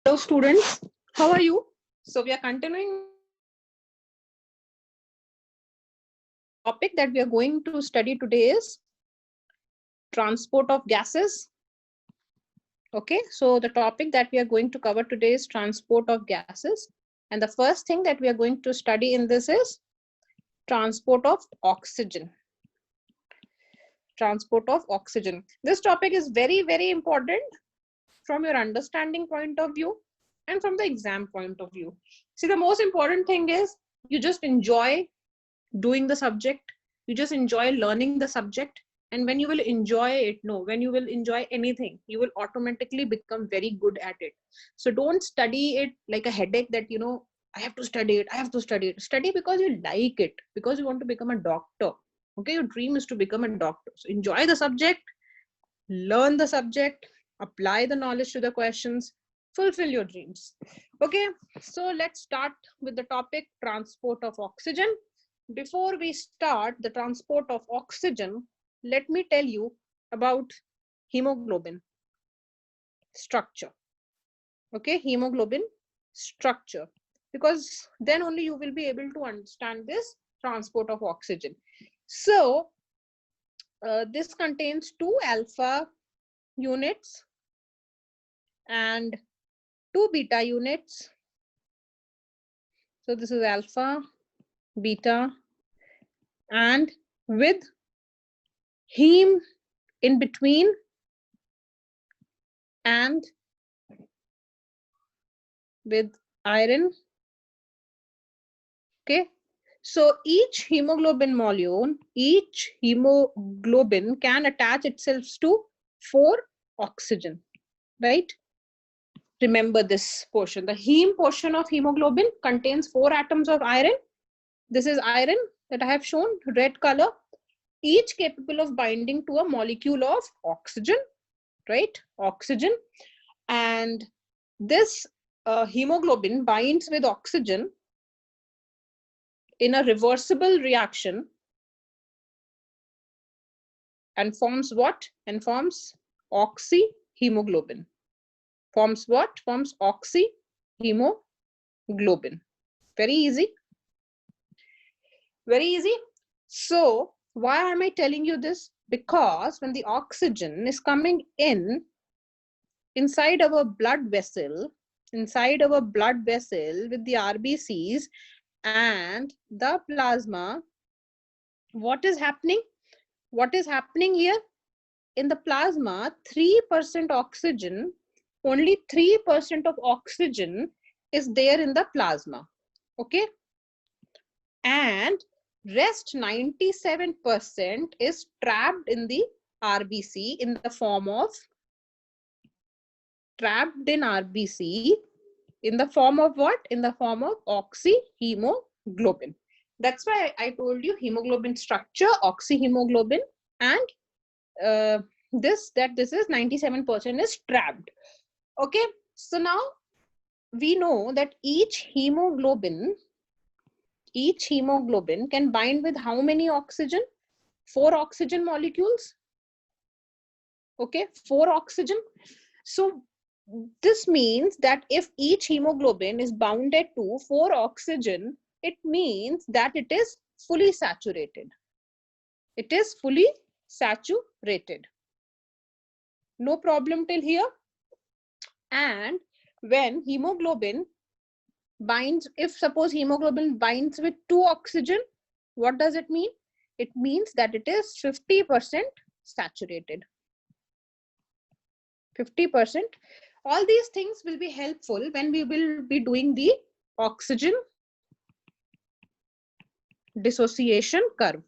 Hello students, how are you? So we are continuing topic that we are going to study today is transport of gases. Okay, so the topic that we are going to cover today is transport of gases. And the first thing that we are going to study in this is transport of oxygen. Transport of oxygen. This topic is very, very important from your understanding point of view and from the exam point of view. See, the most important thing is you just enjoy doing the subject, you just enjoy learning the subject. And when you will enjoy it, no, when you will enjoy anything, you will automatically become very good at it. So don't study it like a headache that, I have to study it, I have to study it. Study because you like it, because you want to become a doctor. Okay, your dream is to become a doctor. So enjoy the subject, learn the subject, apply the knowledge to the questions, fulfill your dreams. Okay, so let's start with the topic transport of oxygen. Before we start the transport of oxygen, let me tell you about hemoglobin structure. Okay, hemoglobin structure, because then only you will be able to understand this transport of oxygen. So this contains 2 alpha units and 2 beta units. So this is alpha, beta, and with heme in between and with iron. Okay, so each hemoglobin can attach itself to 4 oxygen, right? Remember this portion. The heme portion of hemoglobin contains 4 atoms of iron. This is iron that I have shown, red color, each capable of binding to a molecule of oxygen, right? Oxygen. And this hemoglobin binds with oxygen in a reversible reaction and forms what? And forms oxyhemoglobin. Forms what? Forms oxyhemoglobin. Very easy. Very easy. So why am I telling you this? Because when the oxygen is coming inside our blood vessel with the RBCs and the plasma, what is happening? What is happening here? In the plasma, 3% oxygen, only 3% of oxygen is there in the plasma. Okay? And rest 97% is trapped in the RBC in the form of what? In the form of oxyhemoglobin. That's why I told you hemoglobin structure, oxyhemoglobin, and this is 97% is trapped. Okay, so now we know that each hemoglobin can bind with how many oxygen? 4 oxygen molecules. Okay, 4 oxygen. So this means that if each hemoglobin is bounded to 4 oxygen, it means that it is fully saturated. It is fully saturated. No problem till here. And when hemoglobin binds, if suppose hemoglobin binds with 2 oxygen, what does it mean? It means that it is 50% saturated. 50%. All these things will be helpful when we will be doing the oxygen dissociation curve.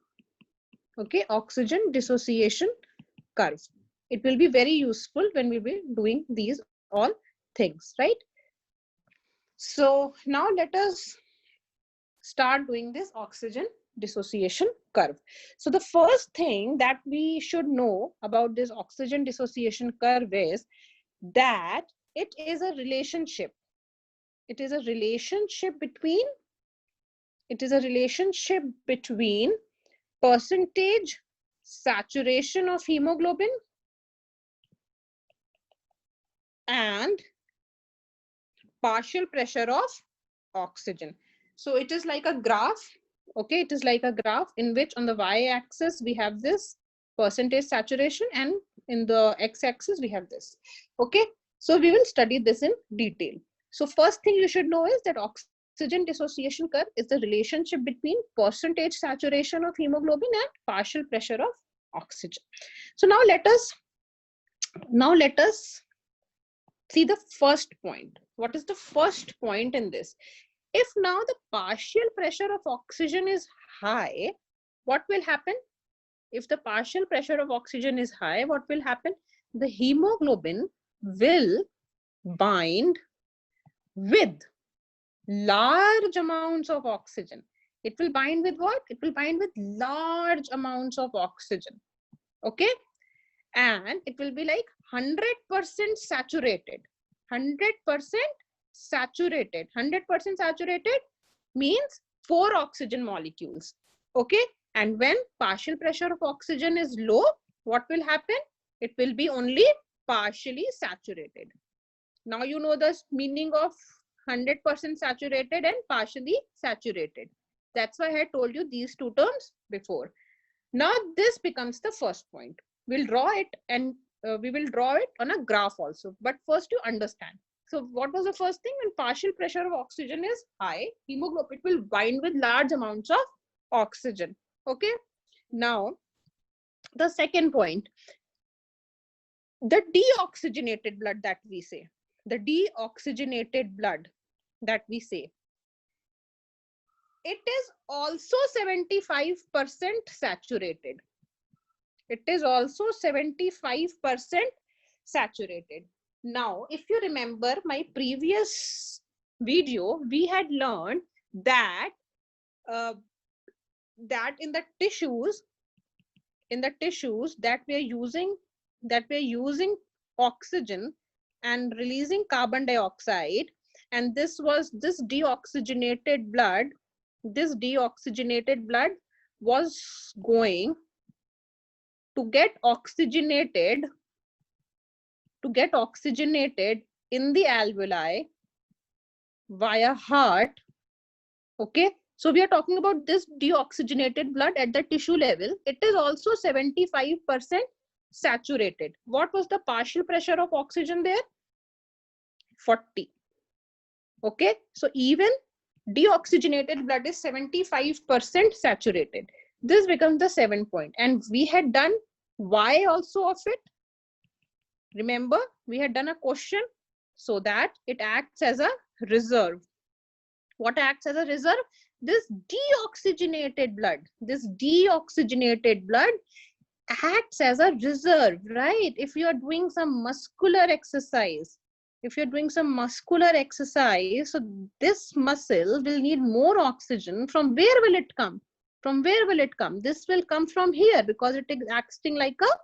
Okay, oxygen dissociation curve. It will be very useful when we will be doing these all things, right? So now let us start doing this oxygen dissociation curve. So the first thing that we should know about this oxygen dissociation curve is that it is a relationship. It is a relationship between percentage saturation of hemoglobin, and partial pressure of oxygen. So it is like a graph. Okay, it is like a graph in which on the y-axis we have this percentage saturation, and in the x-axis we have this. Okay, so we will study this in detail. So first thing you should know is that oxygen dissociation curve is the relationship between percentage saturation of hemoglobin and partial pressure of oxygen. So now let us see the first point. What is the first point in this? If now the partial pressure of oxygen is high, what will happen? If the partial pressure of oxygen is high, what will happen? The hemoglobin will bind with large amounts of oxygen. It will bind with what? It will bind with large amounts of oxygen. Okay? And it will be like 100% saturated. 100% saturated. 100% saturated means 4 oxygen molecules. Okay? And when partial pressure of oxygen is low, what will happen? It will be only partially saturated. Now you know the meaning of 100% saturated and partially saturated. That's why I had told you these two terms before. Now this becomes the first point. We'll draw it, and we will draw it on a graph also. But first you understand. So what was the first thing? When partial pressure of oxygen is high, hemoglobin will bind with large amounts of oxygen. Okay. Now the second point, the deoxygenated blood that we say, the deoxygenated blood that we say, it is also 75% saturated. It is also 75% saturated. Now, if you remember my previous video, we had learned that that in the tissues that we are using oxygen and releasing carbon dioxide, and this deoxygenated blood was going to get oxygenated in the alveoli via heart. Okay, so we are talking about this deoxygenated blood at the tissue level. It is also 75% saturated. What was the partial pressure of oxygen there? 40. Okay, so even deoxygenated blood is 75% saturated. This becomes the 7th point. And we had done why also of it. Remember, we had done a question, so that it acts as a reserve. What acts as a reserve? This deoxygenated blood acts as a reserve, right? If you are doing some muscular exercise, so this muscle will need more oxygen. From where will it come? This will come from here, because it is acting like a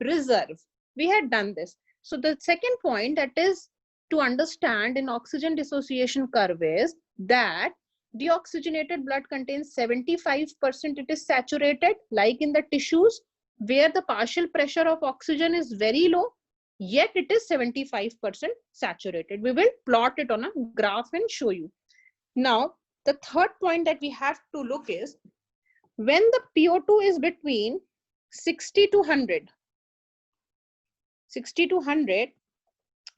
reserve. We had done this. So the second point that is to understand in oxygen dissociation curve is that deoxygenated blood contains 75%, it is saturated, like in the tissues where the partial pressure of oxygen is very low, yet it is 75% saturated. We will plot it on a graph and show you. Now, the third point that we have to look is when the PO2 is between 60 to 100,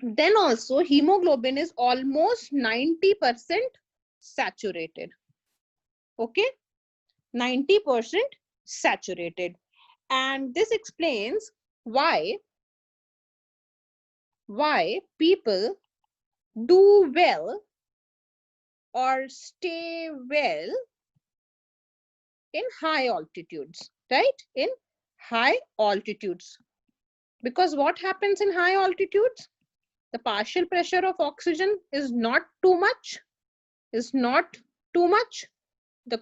then also hemoglobin is almost 90% saturated. Okay, 90% saturated. And this explains why people do well or stay well in high altitudes, right? In high altitudes. Because what happens in high altitudes? The partial pressure of oxygen is not too much. The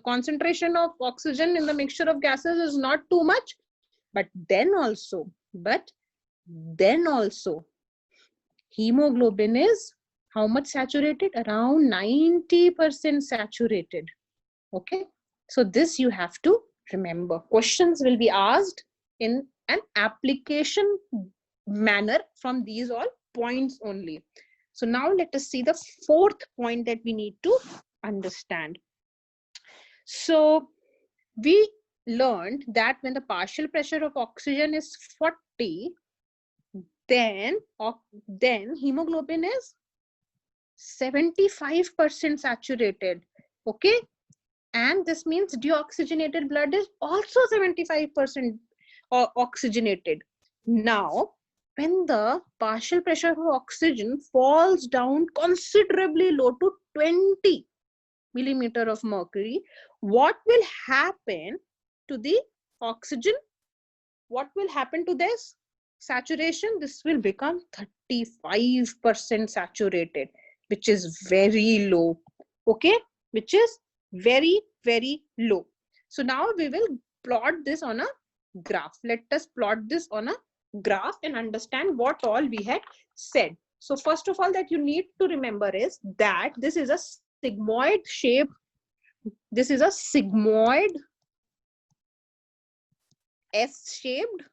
concentration of oxygen in the mixture of gases is not too much. But then also, hemoglobin is how much saturated? Around 90% saturated. Okay, so this you have to remember. Questions will be asked in an application manner from these all points only. So now let us see the fourth point that we need to understand. So we learned that when the partial pressure of oxygen is 40, then hemoglobin is 75% saturated. Okay, and this means deoxygenated blood is also 75% oxygenated. Now when the partial pressure of oxygen falls down considerably low to 20 millimeter of mercury, what will happen to the oxygen? What will happen to this saturation? This will become 35% saturated, which is very low. Okay, which is very, very low. So now we will plot this on a graph. Let us plot this on a graph and understand what all we had said. So first of all that you need to remember is that this is a sigmoid shape. This is a sigmoid S-shaped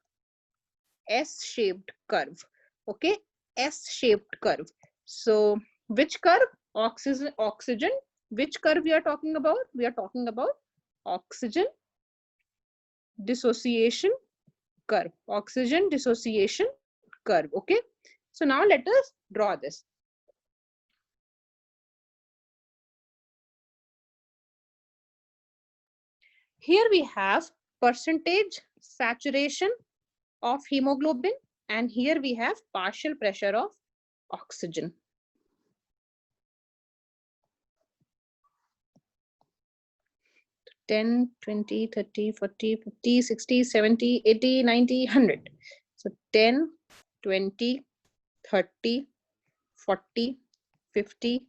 curve. Okay, S-shaped curve. So which curve? Oxygen. Which curve we are talking about? We are talking about oxygen dissociation curve. Oxygen dissociation curve. Okay, so now let us draw this. Here we have percentage saturation of hemoglobin, and here we have partial pressure of oxygen. $10, $20, $30, $40, $50, $60, $70, $80, $90, $100. So 10, 20, 30, 40, 50,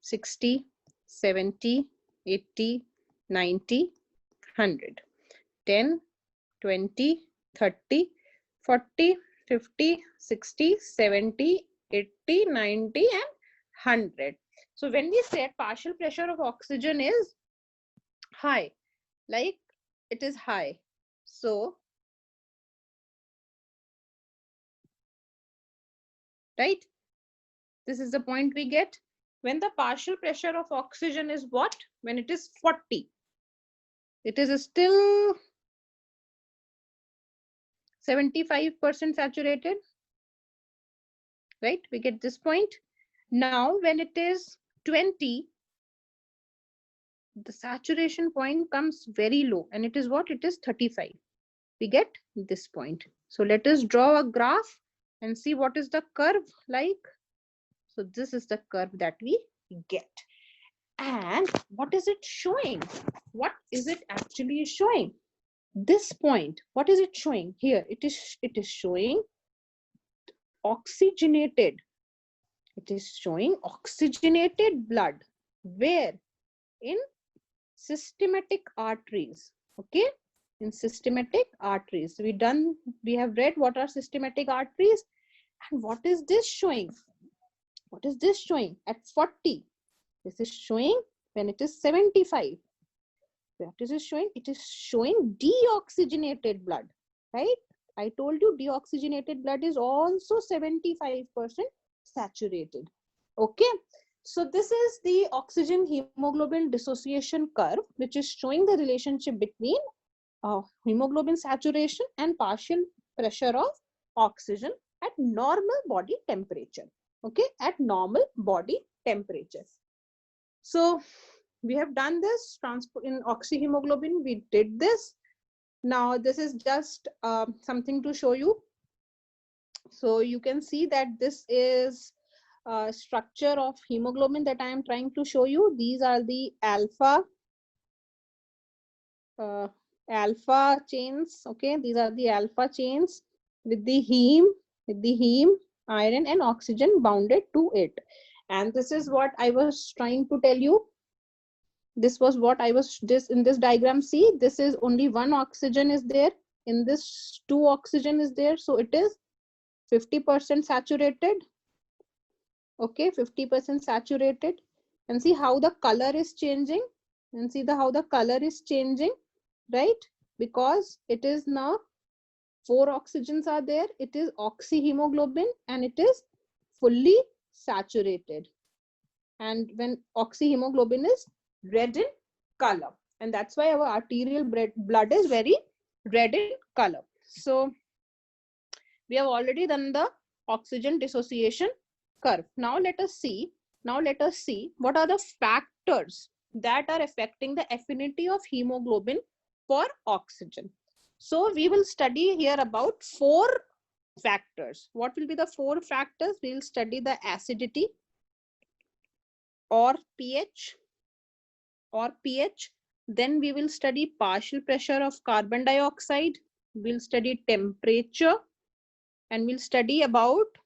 60, 70, 80, 90, 100. 10, 20, 30, 40, 50, 60, 70, 80, 90, and 100. So when we said partial pressure of oxygen is high, like it is high. So, right, this is the point we get. When the partial pressure of oxygen is what? When it is 40. It is still 75% saturated, right? We get this point. Now, when it is 20, the saturation point comes very low, and it is what? It is 35. We get this point. So let us draw a graph and see what is the curve like. So this is the curve that we get. And what is it showing? What is it actually showing? This point, what is it showing here? It is showing oxygenated. It is showing oxygenated blood. Where? In systematic arteries. Okay, in systematic arteries. We have read what are systematic arteries, and what is this showing? What is this showing at 40? This is showing when it is 75. What is it showing? It is showing deoxygenated blood, right? I told you deoxygenated blood is also 75% saturated. Okay, so this is the oxygen hemoglobin dissociation curve, which is showing the relationship between hemoglobin saturation and partial pressure of oxygen at normal body temperature. Okay, at normal body temperature. So we have done this transport in oxyhemoglobin. We did this. Now this is just something to show you. So you can see that this is structure of hemoglobin that I am trying to show you. These are the alpha chains. Okay, these are the alpha chains with the heme, iron, and oxygen bounded to it. And this is what I was trying to tell you. This was what I was in this diagram. See, this is only one oxygen is there. In this, 2 oxygen is there. So it is 50% saturated. Okay, 50% saturated. And see how the color is changing. And see how the color is changing, right? Because it is now 4 oxygens are there. It is oxyhemoglobin, and it is fully saturated. And when oxyhemoglobin is red in color. And that's why our arterial blood is very red in color. So we have already done the oxygen dissociation curve. Now let us see what are the factors that are affecting the affinity of hemoglobin for oxygen. So we will study here about 4 factors. What will be the 4 factors? We will study the acidity or pH. Then we will study partial pressure of carbon dioxide. We'll study temperature, and we'll study about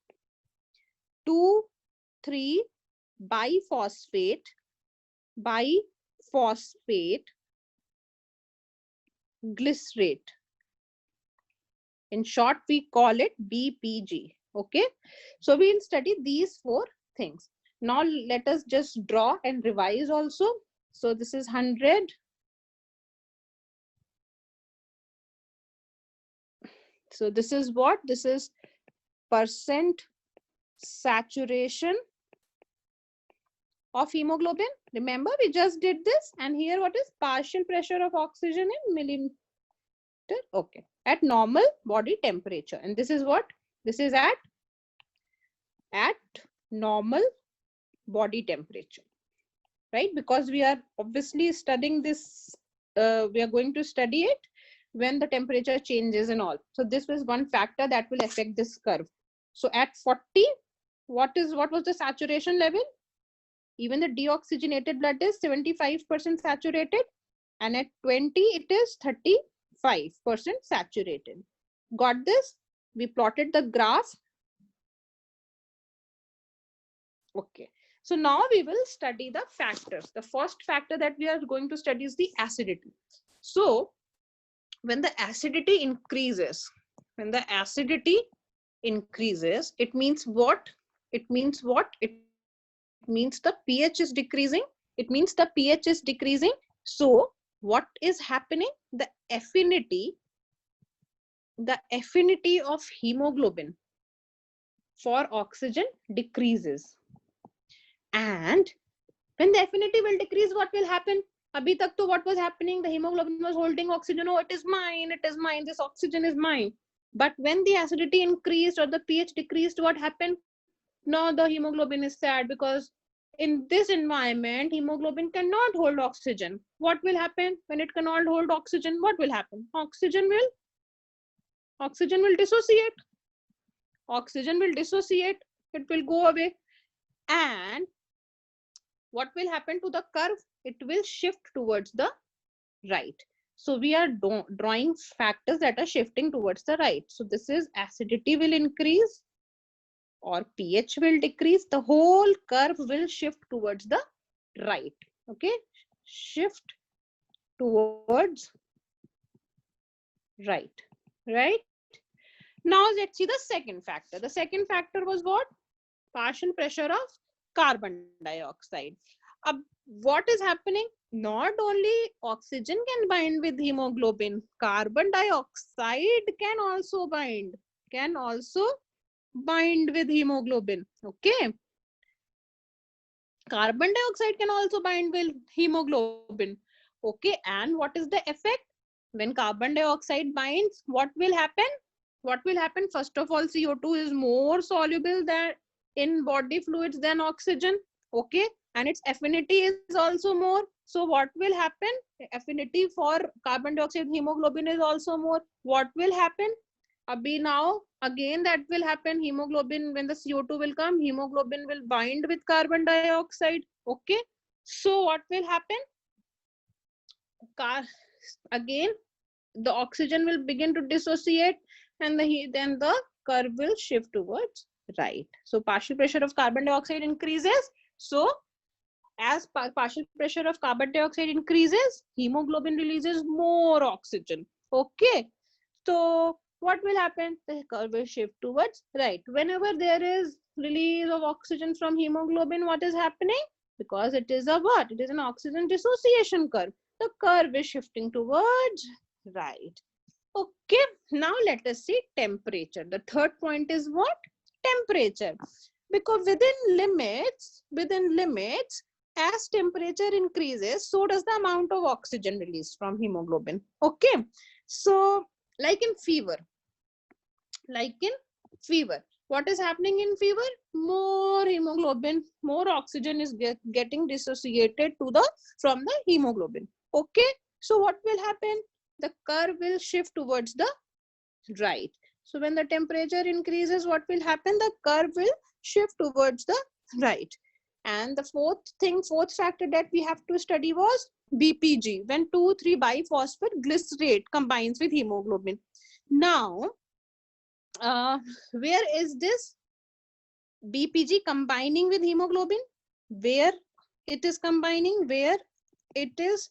2,3 biphosphate glycerate. In short, we call it BPG. Okay, so we'll study these 4 things. Now let us just draw and revise also. So this is 100. So this is what? This is percent saturation of hemoglobin. Remember, we just did this. And here what is partial pressure of oxygen in millimeter? Okay, at normal body temperature. And this is what? This is at normal body temperature, right? Because we are obviously studying this, we are going to study it when the temperature changes and all. So this was one factor that will affect this curve. So at 40, what was the saturation level? Even the deoxygenated blood is 75% saturated, and at 20 it is 35% saturated. Got this? We plotted the graph. Okay, so now we will study the factors. The first factor that we are going to study is the acidity. So when the acidity increases, it means what? It means the pH is decreasing. So what is happening? The affinity of hemoglobin for oxygen decreases. And when the affinity will decrease, what will happen? Abhi tak to what was happening? The hemoglobin was holding oxygen. Oh, it is mine. This oxygen is mine. But when the acidity increased or the pH decreased, what happened? Now the hemoglobin is sad, because in this environment, hemoglobin cannot hold oxygen. What will happen when it cannot hold oxygen? What will happen? Oxygen will dissociate. It will go away. And what will happen to the curve? It will shift towards the right. So we are drawing factors that are shifting towards the right. So this is acidity will increase or pH will decrease. The whole curve will shift towards the right. Okay, shift towards right. Now let's see the second factor. The second factor was what? Partial pressure of carbon dioxide. What is happening? Not only oxygen can bind with hemoglobin, carbon dioxide can also bind with hemoglobin. Okay, carbon dioxide can also bind with hemoglobin. Okay, and what is the effect? When carbon dioxide binds, what will happen? First of all, CO2 is more soluble than in body fluids than oxygen. Okay, and its affinity is also more. So what will happen? Affinity for carbon dioxide hemoglobin is also more. What will happen? Abhi now again that will happen. Hemoglobin, when the CO2 will come, hemoglobin will bind with carbon dioxide. Okay, so what will happen? Again the oxygen will begin to dissociate, and then the curve will shift towards right. So partial pressure of carbon dioxide increases. So as partial pressure of carbon dioxide increases, hemoglobin releases more oxygen. Okay, so what will happen? The curve will shift towards right. Whenever there is release of oxygen from hemoglobin, what is happening? Because it is a what? It is an oxygen dissociation curve. The curve is shifting towards right. Okay, now let us see temperature. The third point is what? Temperature. Because within limits, as temperature increases, so does the amount of oxygen released from hemoglobin. Okay, so like in fever, what is happening in fever? More hemoglobin, more oxygen is getting dissociated from the hemoglobin. Okay, so what will happen? The curve will shift towards the right. So when the temperature increases, what will happen? The curve will shift towards the right. And the fourth factor that we have to study was BPG, when 2,3-biphosphate glycerate combines with hemoglobin. Now, where is this BPG combining with hemoglobin? Where it is combining? Where it is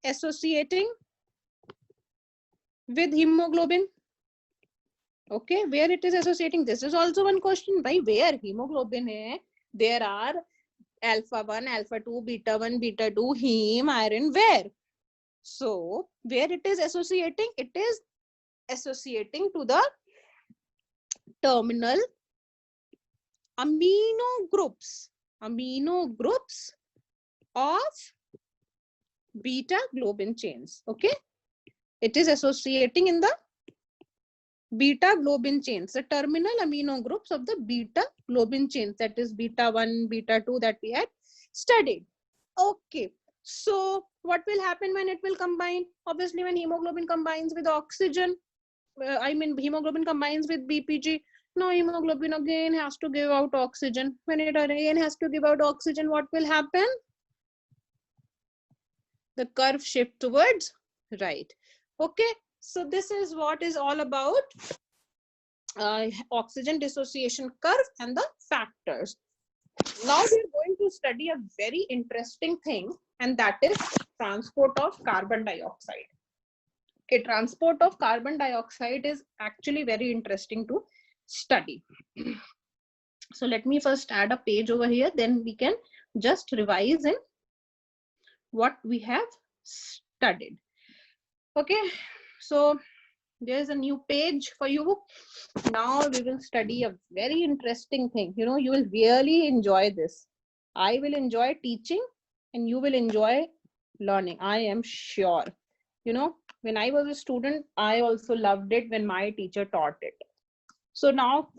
associating with hemoglobin? Okay, where it is associating? This is also one question. By where hemoglobin hai, there are alpha 1, alpha 2, beta 1, beta 2, heme, iron. Where? So where it is associating? It is associating to the terminal amino groups of beta globin chains. Okay, it is associating in the beta globin chains, the terminal amino groups of the beta globin chains, that is beta 1, beta 2 that we had studied. Okay, so what will happen when it will combine? Obviously, when hemoglobin combines with oxygen, hemoglobin combines with BPG, now hemoglobin again has to give out oxygen. When it again has to give out oxygen, what will happen? The curve shift towards right. Okay, so this is what is all about oxygen dissociation curve and the factors. Now we're going to study a very interesting thing, and that is transport of carbon dioxide. Okay, transport of carbon dioxide is actually very interesting to study. So let me first add a page over here, then we can just revise in what we have studied. Okay, so there's a new page for you. Now we will study a very interesting thing. You know, you will really enjoy this. I will enjoy teaching and you will enjoy learning. I am sure. You know, when I was a student, I also loved it when my teacher taught it. So now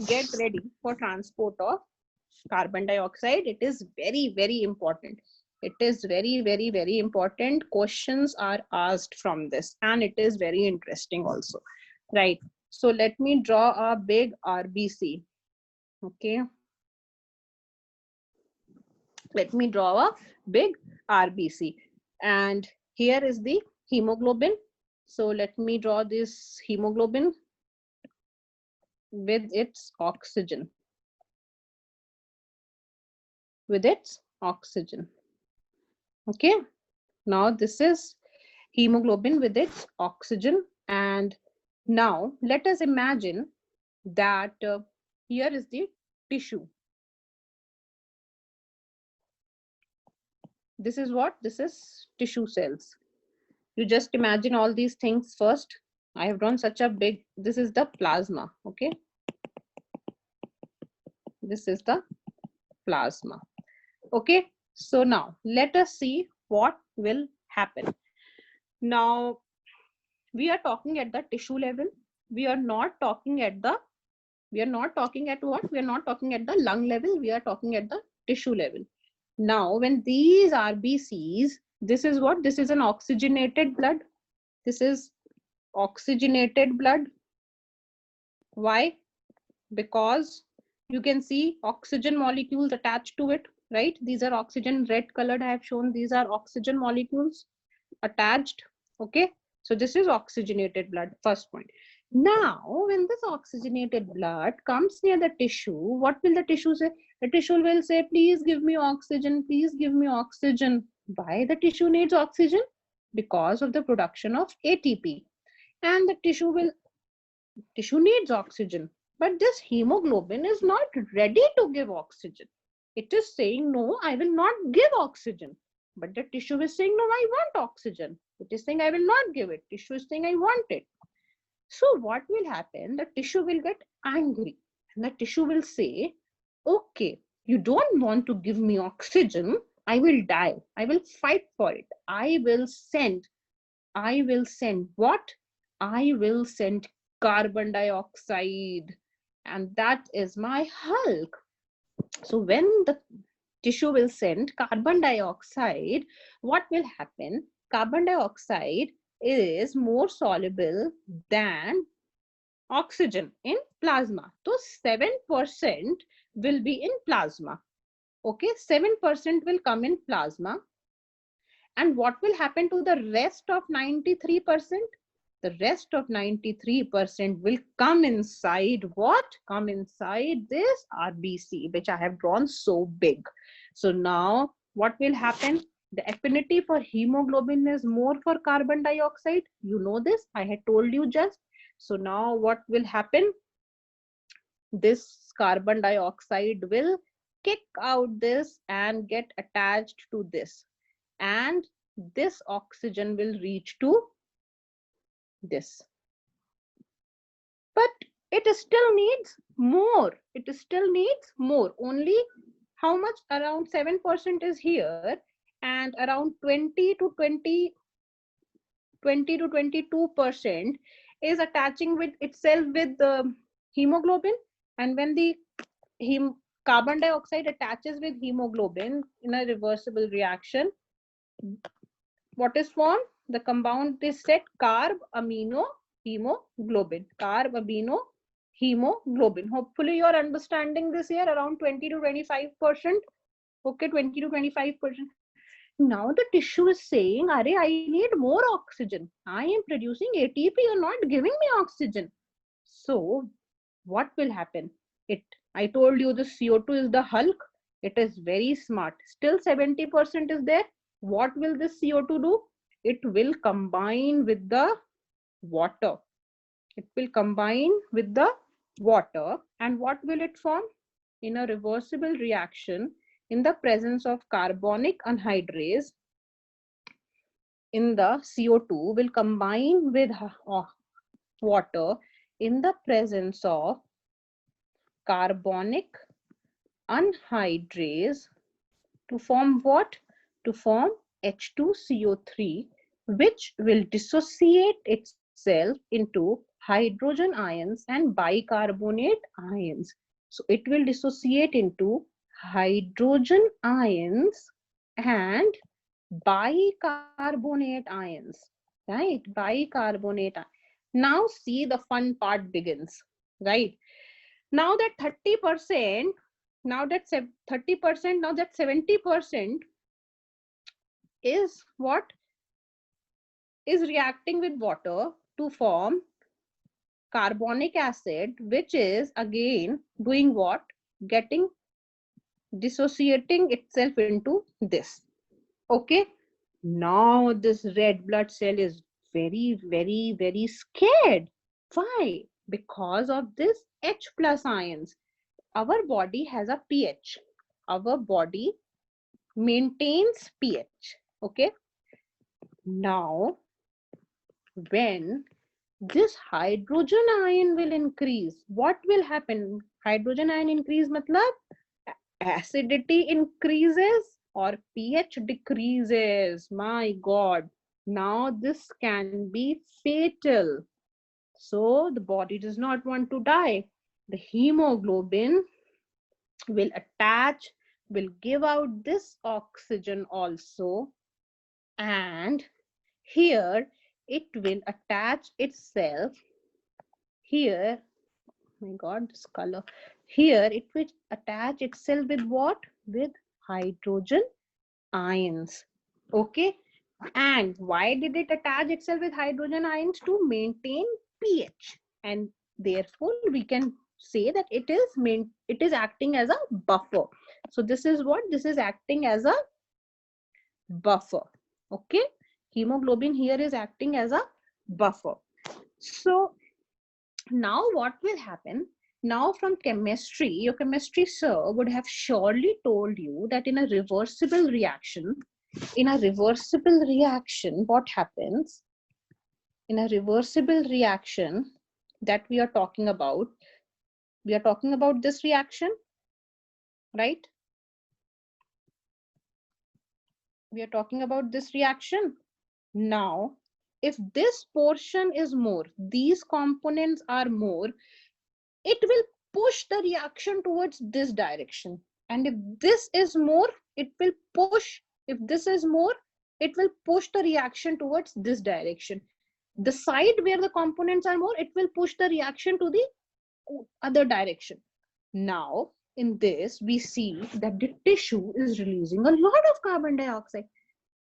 get ready for transport of carbon dioxide. It is very, very important. It is very, very, very important. Questions are asked from this, and it is very interesting also. Right. So let me draw a big RBC. Okay. Let me draw a big RBC. And here is the hemoglobin. So let me draw this hemoglobin with its oxygen. With its oxygen. Okay. Now this is hemoglobin with its oxygen. And now let us imagine that here is the tissue. This is what? This is tissue cells. You just imagine all these things first. I have drawn such a big, this is the plasma. Okay. This is the plasma. Okay. So now let us see what will happen. Now we are talking at the tissue level. We are not talking at what? We are not talking at the lung level. We are talking at the tissue level. Now, when these RBCs, this is what? This is an oxygenated blood. This is oxygenated blood. Why? Because you can see oxygen molecules attached to it, right? These are oxygen, red colored I have shown. These are oxygen molecules attached. Okay. So this is oxygenated blood, first point. Now, when this oxygenated blood comes near the tissue, what will the tissue say? The tissue will say, please give me oxygen, please give me oxygen. Why the tissue needs oxygen? Because of the production of ATP. And the tissue needs oxygen. But this hemoglobin is not ready to give oxygen. It is saying, no, I will not give oxygen. But the tissue is saying, no, I want oxygen. It is saying, I will not give it. Tissue is saying, I want it. So what will happen? The tissue will get angry. And the tissue will say, okay, you don't want to give me oxygen, I will die. I will fight for it. I will send what? I will send carbon dioxide. And that is my Hulk. So when the tissue will send carbon dioxide, what will happen? Carbon dioxide is more soluble than oxygen in plasma. So 7% will be in plasma. Okay, 7% will come in plasma. And what will happen to the rest of 93%? The rest of 93% will come inside what? Come inside this RBC, which I have drawn so big. So now what will happen? The affinity for hemoglobin is more for carbon dioxide. You know this, I had told you just. So now what will happen? This carbon dioxide will kick out this and get attached to this. And this oxygen will reach to this. But it still needs more. It still needs more. Only how much? Around 7% is here, and around 20 to 22% is attaching with itself with the hemoglobin. And when the carbon dioxide attaches with hemoglobin in a reversible reaction, what is formed? The compound is said carb amino hemoglobin. Carb amino hemoglobin. Hopefully you're understanding this here, around 20 to 25%. Okay, 20 to 25%. Now the tissue is saying, Are, I need more oxygen. I am producing ATP, you're not giving me oxygen. So what will happen? I told you the CO2 is the Hulk. It is very smart. Still 70% is there. What will this CO2 do? It will combine with the water. It will combine with the water. And what will it form? In a reversible reaction, in the presence of carbonic anhydrase, in the CO2 will combine with water in the presence of carbonic anhydrase to form what? To form H2CO3, which will dissociate itself into hydrogen ions and bicarbonate ions. So it will dissociate into hydrogen ions and bicarbonate ions, right? Bicarbonate. Now see, the fun part begins, right? Now that 30%, now that 30%, now that 70% is what? Is reacting with water to form carbonic acid, which is again doing what? Getting dissociating itself into this. Okay. Now this red blood cell is very, very, very scared. Why? Because of this H plus ions. Our body has a pH. Our body maintains pH. Okay. Now, when this hydrogen ion will increase, what will happen? Hydrogen ion increase matlab acidity increases or pH decreases. My God. Now this can be fatal. So the body does not want to die. The hemoglobin will attach, will give out this oxygen also, and here it will attach itself. Here, my God, this color. Here it will attach itself with what? With hydrogen ions. Okay. And why did it attach itself with hydrogen ions? To maintain pH. And therefore we can say that it is acting as a buffer. So this is what? This is acting as a buffer. Okay. Hemoglobin here is acting as a buffer. So now what will happen? Now from chemistry, your chemistry sir would have surely told you that in a reversible reaction, what happens? In a reversible reaction that we are talking about this reaction. right? We are talking about this reaction. Now, if this portion is more, these components are more, it will push the reaction towards this direction. And if this is more, it will push, if this is more, it will push the reaction towards this direction. The side where the components are more, it will push the reaction to the other direction. Now, in this, we see that the tissue is releasing a lot of carbon dioxide,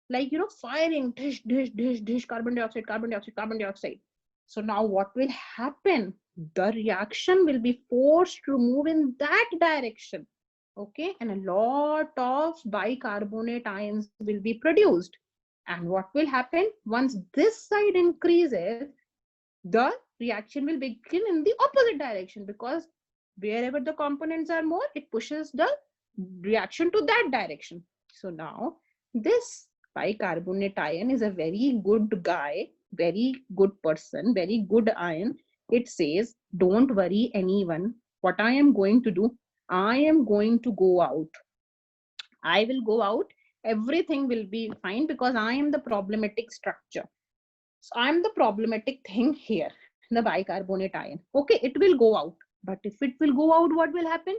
like, firing, dish, dish, dish, dish, carbon dioxide, carbon dioxide, carbon dioxide. So now what will happen? The reaction will be forced to move in that direction. Okay, and a lot of bicarbonate ions will be produced. And what will happen? Once this side increases, the reaction will begin in the opposite direction, because wherever the components are more, it pushes the reaction to that direction. So now this bicarbonate ion is a very good guy, very good person, very good ion. It says, don't worry anyone, what I am going to do, I am going to go out. I will go out, everything will be fine, because I am the problematic structure. So I'm the problematic thing here, the bicarbonate ion. Okay, it will go out. But if it will go out, what will happen?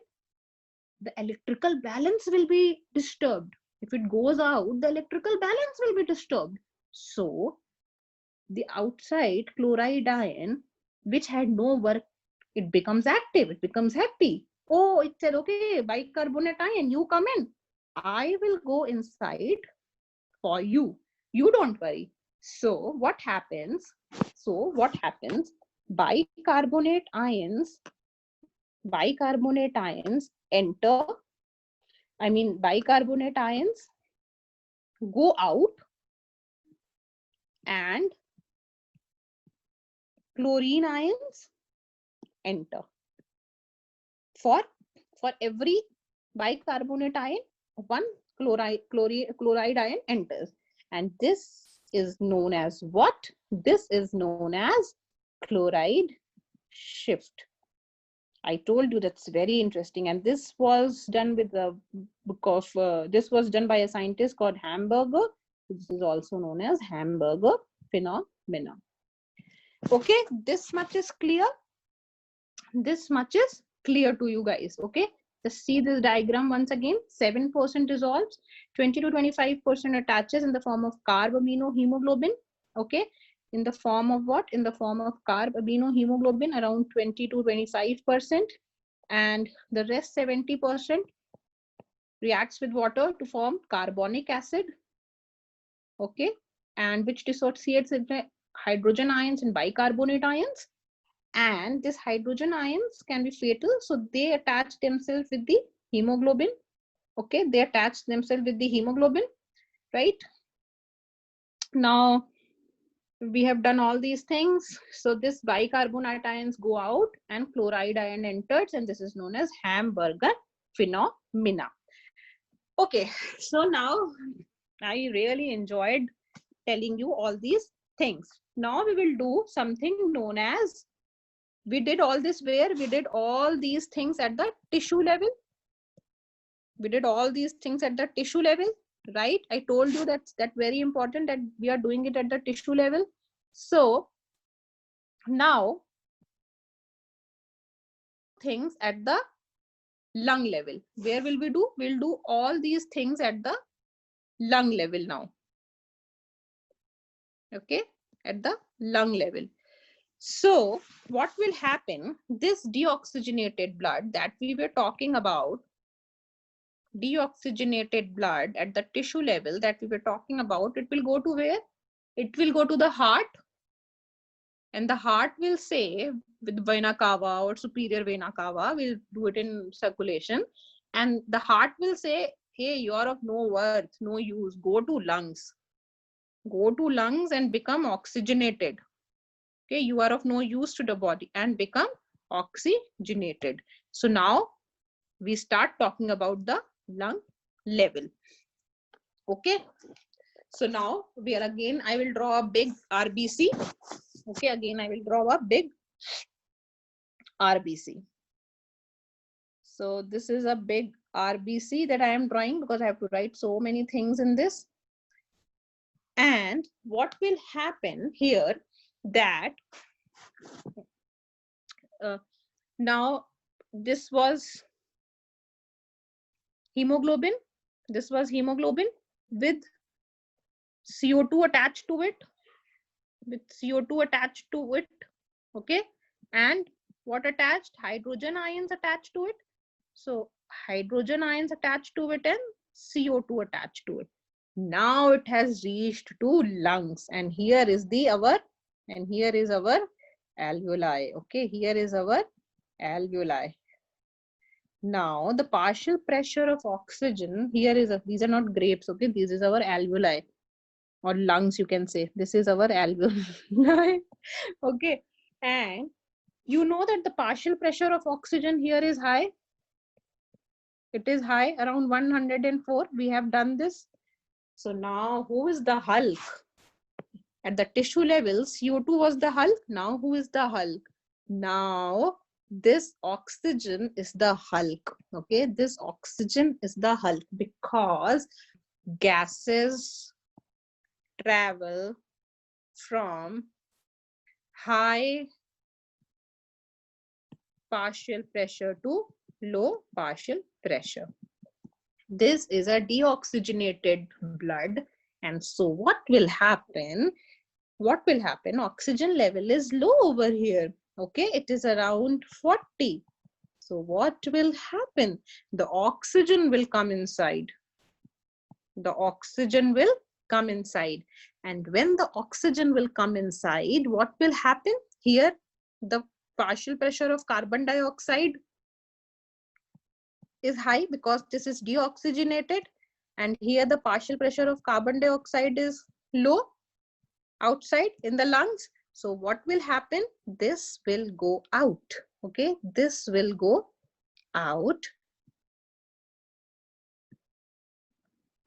The electrical balance will be disturbed. If it goes out, the electrical balance will be disturbed. So the outside chloride ion, which had no work, it becomes active, it becomes happy. Oh, it said, okay, bicarbonate ion, you come in. I will go inside for you. You don't worry. So what happens? Bicarbonate ions enter. Bicarbonate ions go out, and chlorine ions enter. For every bicarbonate ion, one chloride ion enters. And this is known as what? This is known as chloride shift. I told you that's very interesting, and this was done with the book of this was done by a scientist called Hamburger. This is also known as Hamburger phenomena. Okay, this much is clear. This much is clear to you guys. Okay, just see this diagram once again. 7% dissolves, 20 to 25% attaches in the form of carb amino hemoglobin. Okay, in the form of what? In the form of carb amino hemoglobin, around 20 to 25%, and the rest 70% reacts with water to form carbonic acid. Okay, and which dissociates into hydrogen ions and bicarbonate ions. And these hydrogen ions can be fatal, so they attach themselves with the hemoglobin. Okay, they attach themselves with the hemoglobin, right? Now we have done all these things. So this bicarbonate ions go out and chloride ion enters, and this is known as Hamburger phenomena. Okay, so now I really enjoyed telling you all these things. Now we will do something known as, we did all this where? We did all these things at the tissue level. We did all these things at the tissue level, right? I told you that's very important that we are doing it at the tissue level. So now things at the lung level. Where will we do? We'll do all these things at the lung level now. Okay, at the lung level. So what will happen? This deoxygenated blood that we were talking about, deoxygenated blood at the tissue level that we were talking about, it will go to where? It will go to the heart, and the heart will say, with vena cava or superior vena cava, we'll do it in circulation, and the heart will say, hey, you are of no worth, no use, go to lungs. Go to lungs and become oxygenated. Okay, you are of no use to the body, and become oxygenated. So now we start talking about the lung level. Okay, so now we are again, I will draw a big RBC. Okay, again I will draw a big RBC. So this is a big RBC that I am drawing because I have to write so many things in this. And what will happen here that now this was hemoglobin. This was hemoglobin with CO2 attached to it. With CO2 attached to it. Okay. And what attached? Hydrogen ions attached to it. So hydrogen ions attached to it and CO2 attached to it. Now it has reached to lungs, and here is our alveoli. Okay, here is our alveoli. Now the partial pressure of oxygen here is these are not grapes. Okay, this is our alveoli or lungs, you can say. This is our alveoli. Okay, and you know that the partial pressure of oxygen here is high. It is high, around 104. We have done this. So now who is the Hulk? At the tissue level, CO2 was the Hulk. Now who is the Hulk? Now this oxygen is the Hulk. Okay, this oxygen is the Hulk because gases travel from high partial pressure to low partial pressure. This is a deoxygenated blood. And so what will happen? What will happen? Oxygen level is low over here. Okay, it is around 40. So what will happen? The oxygen will come inside. The oxygen will come inside. And when the oxygen will come inside, what will happen? Here, the partial pressure of carbon dioxide is high because this is deoxygenated, and here the partial pressure of carbon dioxide is low outside in the lungs. So what will happen? This will go out. Okay, this will go out.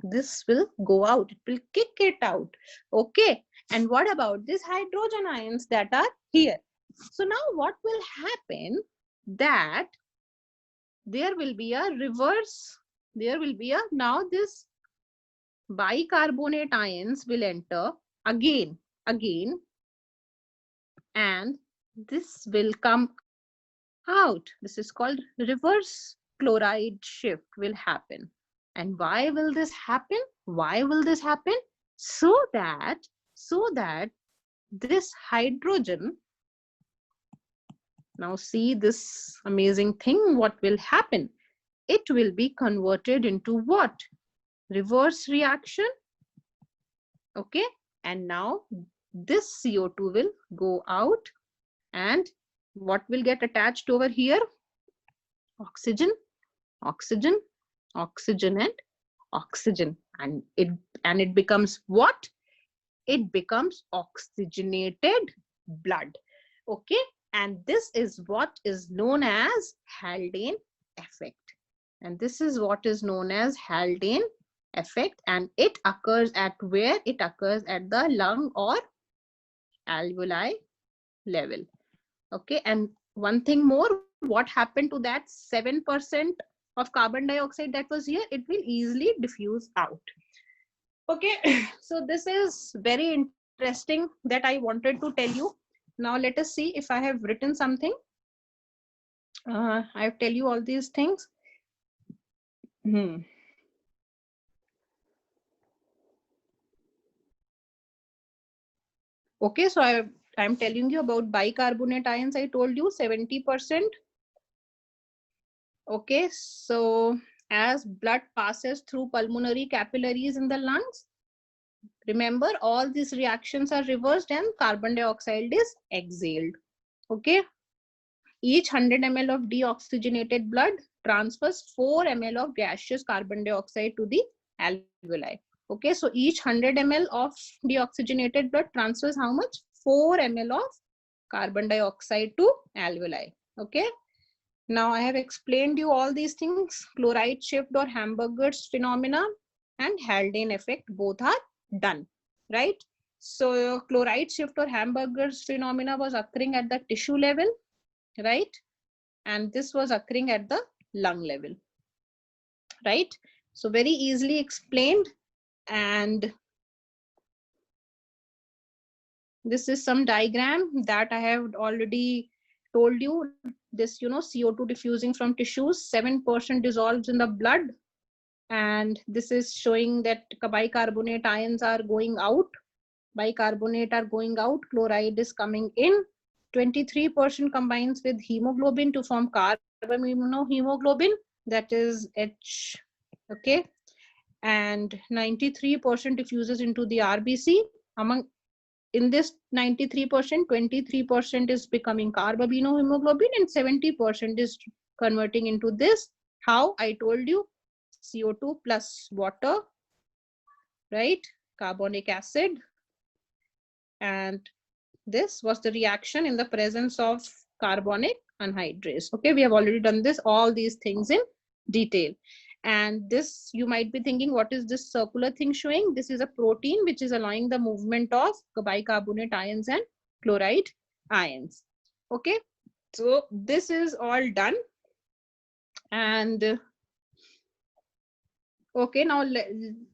This will go out. It will kick it out. Okay, and what about these hydrogen ions that are here? So now what will happen? That there will be a reverse. There will be a, now this bicarbonate ions will enter again, and this will come out. This is called reverse chloride shift will happen. And why will this happen? Why will this happen? So that this hydrogen, now see this amazing thing, what will happen? It will be converted into what? Reverse reaction. Okay, and now this CO2 will go out, and what will get attached over here? Oxygen, oxygen, oxygen, and oxygen, and it becomes what? It becomes oxygenated blood. Okay, and this is what is known as Haldane effect. And this is what is known as Haldane effect, and it occurs at where? It occurs at the lung or alveoli level. Okay, and one thing more, what happened to that 7% of carbon dioxide that was here? It will easily diffuse out. Okay, so this is very interesting that I wanted to tell you. Now let us see if I have written something. I tell you all these things. Okay, so I'm telling you about bicarbonate ions. I told you 70%. Okay, so as blood passes through pulmonary capillaries in the lungs, remember all these reactions are reversed and carbon dioxide is exhaled. Okay, each 100 ml of deoxygenated blood transfers 4 ml of gaseous carbon dioxide to the alveoli. Okay, so each 100 ml of deoxygenated blood transfers how much? 4 ml of carbon dioxide to alveoli. Okay, now I have explained you all these things. Chloride shift or Hamburger's phenomena and Haldane effect, both are done, right? So chloride shift or Hamburger's phenomena was occurring at the tissue level, right? And this was occurring at the lung level. right? So very easily explained. And this is some diagram that I have already told you. This, CO2 diffusing from tissues, 7% dissolves in the blood. And this is showing that bicarbonate ions are going out. Bicarbonate are going out, chloride is coming in. 23% combines with hemoglobin to form carbaminohemoglobin, that is H, okay? And 93% diffuses into the RBC. In this 93%, 23% is becoming carbaminohemoglobin and 70% is converting into this. How? I told you, CO2 plus water, right? Carbonic acid. And this was the reaction in the presence of carbonic anhydrase. Okay, we have already done this, all these things in detail. And this, you might be thinking, what is this circular thing showing? This is a protein which is allowing the movement of bicarbonate ions and chloride ions. Okay, so this is all done. And okay, now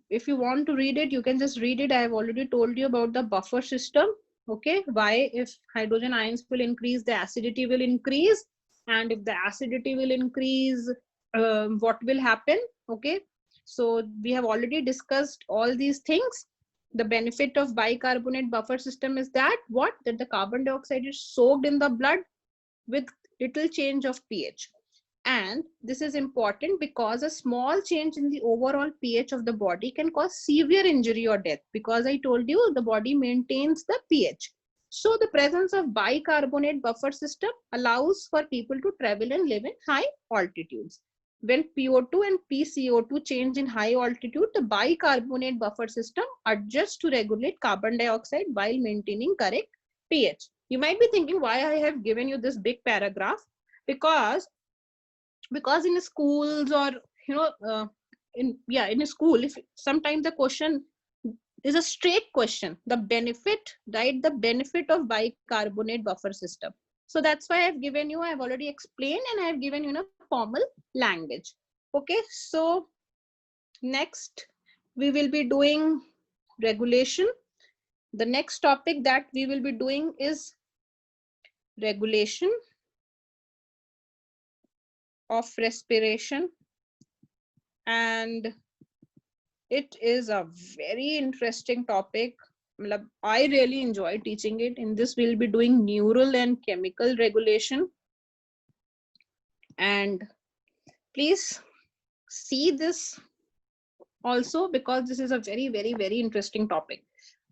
if you want to read it, you can just read it. I have already told you about the buffer system. Okay, why? If hydrogen ions will increase, the acidity will increase. And if the acidity will increase, what will happen? Okay, so we have already discussed all these things. The benefit of bicarbonate buffer system is that what? That the carbon dioxide is soaked in the blood with little change of pH. And this is important because a small change in the overall pH of the body can cause severe injury or death, because I told you the body maintains the pH. So the presence of bicarbonate buffer system allows for people to travel and live in high altitudes. When PO2 and PCO2 change in high altitude, the bicarbonate buffer system adjusts to regulate carbon dioxide while maintaining correct pH. You might be thinking why I have given you this big paragraph, because in schools, or in a school, if sometimes the question is a straight question, the benefit, right? The benefit of bicarbonate buffer system. So that's why I've given you, I've already explained, and I've given you in a formal language. Okay, so next we will be doing regulation. The next topic that we will be doing is regulation of respiration, and it is a very interesting topic. I really enjoy teaching it. In this, we'll be doing neural and chemical regulation. And please see this also, because this is a very, very, very interesting topic.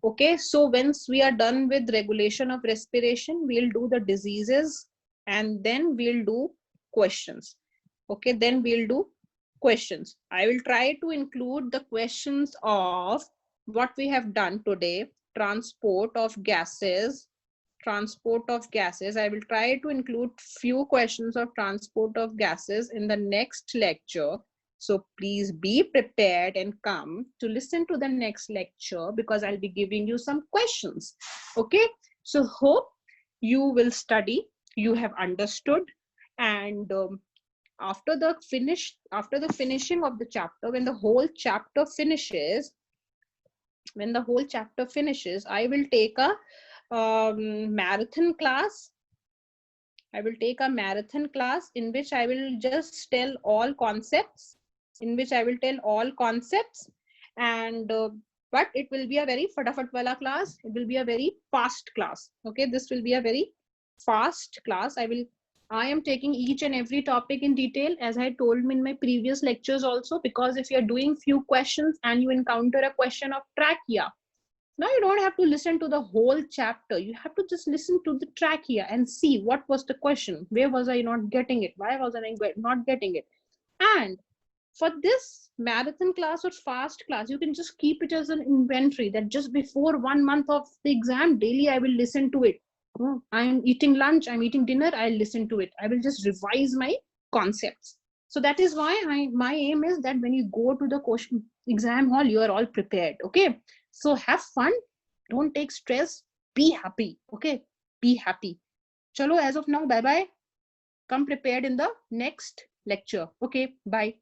Okay, so once we are done with regulation of respiration, we'll do the diseases, and then we'll do questions. Okay, then we'll do questions. I will try to include the questions of what we have done today, transport of gases. I will try to include few questions of transport of gases in the next lecture. So please be prepared and come to listen to the next lecture, because I'll be giving you some questions. Okay, so hope you will study, you have understood, and after the finishing of the chapter, when the whole chapter finishes, I will take a marathon class. I will take a marathon class in which I will just tell all concepts, and but it will be a very fatafat wala class. It will be a very fast class. Okay, this will be a very fast class. I am taking each and every topic in detail, as I told in my previous lectures also, because if you're doing few questions and you encounter a question of trachea, now you don't have to listen to the whole chapter. You have to just listen to the trachea and see what was the question. Where was I not getting it? Why was I not getting it? And for this marathon class or fast class, you can just keep it as an inventory, that just before 1 month of the exam, daily I will listen to it. I'm eating lunch, I'm eating dinner, I'll listen to it. I will just revise my concepts. So that is why my aim is that when you go to the question exam hall, you are all prepared. Okay, so have fun, don't take stress, be happy. Okay, be happy. Chalo, as of now, bye bye. Come prepared in the next lecture. Okay, bye.